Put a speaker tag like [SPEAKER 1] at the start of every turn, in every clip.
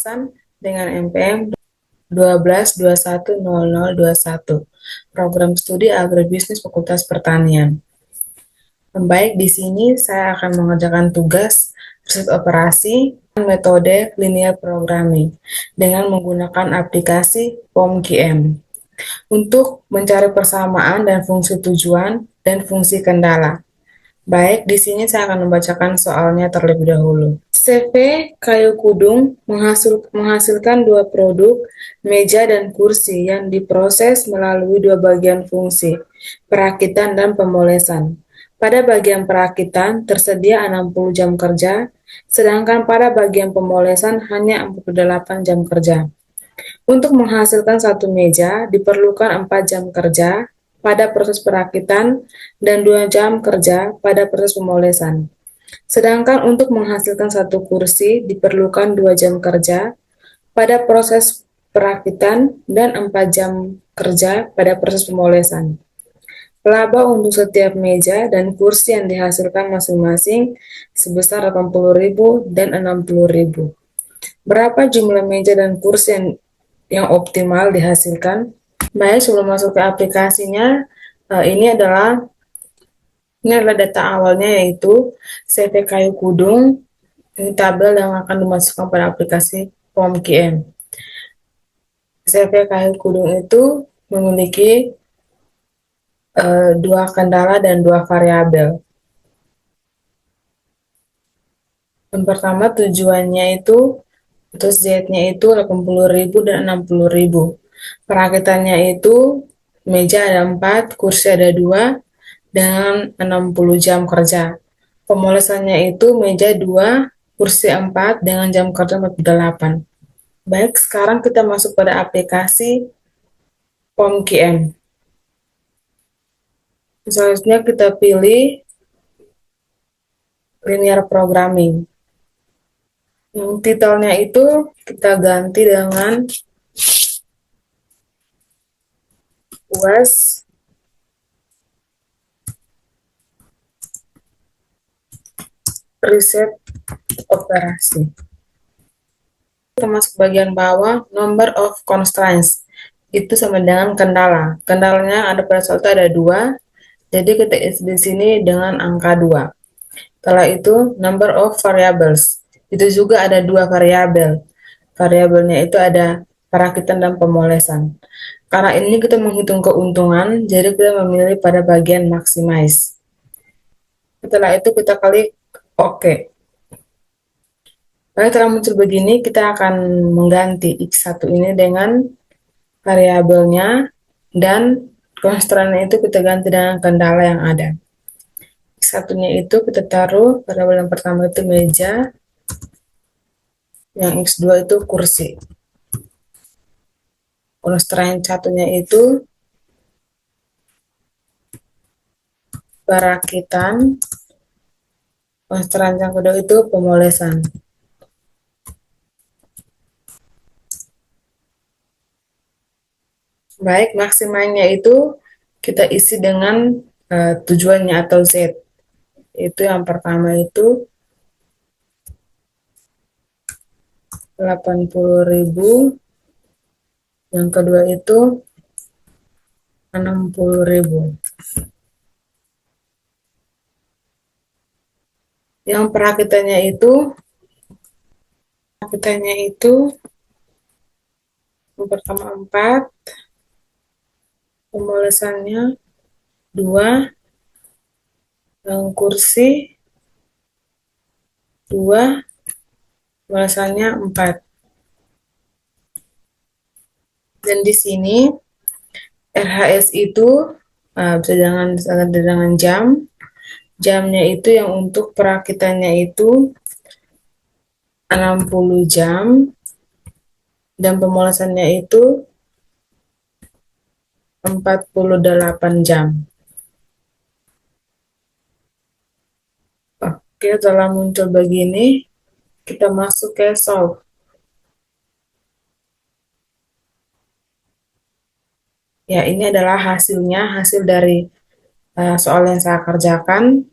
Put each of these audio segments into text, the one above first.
[SPEAKER 1] pemesan dengan NPM 12210021, program studi agribisnis Fakultas Pertanian. Baik, di sini saya akan mengerjakan tugas riset operasi metode linear programming dengan menggunakan aplikasi POMQM untuk mencari persamaan dan fungsi tujuan dan fungsi kendala. Baik, di sini saya akan membacakan soalnya terlebih dahulu. CV Kayu Kudung menghasilkan dua produk, meja dan kursi yang diproses melalui dua bagian fungsi, perakitan dan pemolesan. Pada bagian perakitan tersedia 60 jam kerja, sedangkan pada bagian pemolesan hanya 48 jam kerja. Untuk menghasilkan satu meja diperlukan 4 jam kerja pada proses perakitan dan 2 jam kerja pada proses pemolesan. Sedangkan untuk menghasilkan satu kursi diperlukan 2 jam kerja pada proses perakitan dan 4 jam kerja pada proses pemolesan. Laba untuk setiap meja dan kursi yang dihasilkan masing-masing sebesar 80.000 dan 60.000. Berapa jumlah meja dan kursi yang optimal dihasilkan? Baik, sebelum masuk ke aplikasinya, ini adalah data awalnya, yaitu CV Kayu Kudung. Ini tabel yang akan dimasukkan pada aplikasi POMQM. CV Kayu Kudung itu memiliki dua kendala dan dua variabel. Yang pertama, tujuannya itu Z-nya itu 80.000 dan 60.000. Perakitannya itu meja ada 4, kursi ada 2 dengan 60 jam kerja. Pemolesannya itu meja 2, kursi 4 dengan jam kerja 48. Baik, sekarang kita masuk pada aplikasi POMQM. Selanjutnya kita pilih linear programming. Titelnya itu kita ganti dengan UAS riset operasi. Kita masuk bagian bawah, number of constraints. Itu sama dengan kendala. Kendalanya ada pada soal itu ada 2, jadi kita isi di sini dengan angka 2. Setelah itu, number of variables. Itu juga ada 2 variabel. Variabelnya itu ada perakitan dan pemolesan. Karena ini kita menghitung keuntungan, jadi kita memilih pada bagian maximize. Setelah itu kita klik OK. Lalu setelah muncul begini, kita akan mengganti X1 ini dengan variabelnya, dan constraint itu kita ganti dengan kendala yang ada. X1-nya itu kita taruh, variabel yang pertama itu meja, yang X2 itu kursi. Constraint satunya itu perakitan, constraint yang kedua itu pemolesan. Baik, maksimalnya itu kita isi dengan tujuannya atau Z. Itu yang pertama itu 80.000, yang kedua itu 60.000. Yang perakitannya itu yang pertama 4, pemolesannya 2, yang kursi 2, pemolesannya 4. Dan di sini RHS itu bisa dengan jam. Jamnya itu yang untuk perakitannya itu 60 jam, dan pemolesannya itu 48 jam. Oke, setelah muncul begini, kita masuk ke solve. Ya, ini adalah hasilnya, hasil dari soal yang saya kerjakan,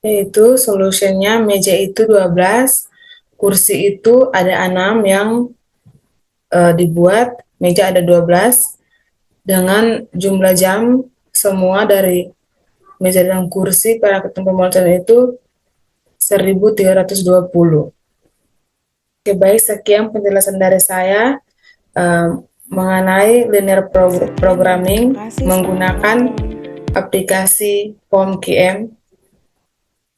[SPEAKER 1] yaitu solusinya meja itu 12, kursi itu ada 6 yang dibuat, meja ada 12 dengan jumlah jam semua dari meja dan kursi pada ketumpa pemotretan itu 1320. Oke, baik, sekian penjelasan dari saya mengenai linear programming menggunakan aplikasi POMQM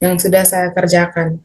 [SPEAKER 1] yang sudah saya kerjakan.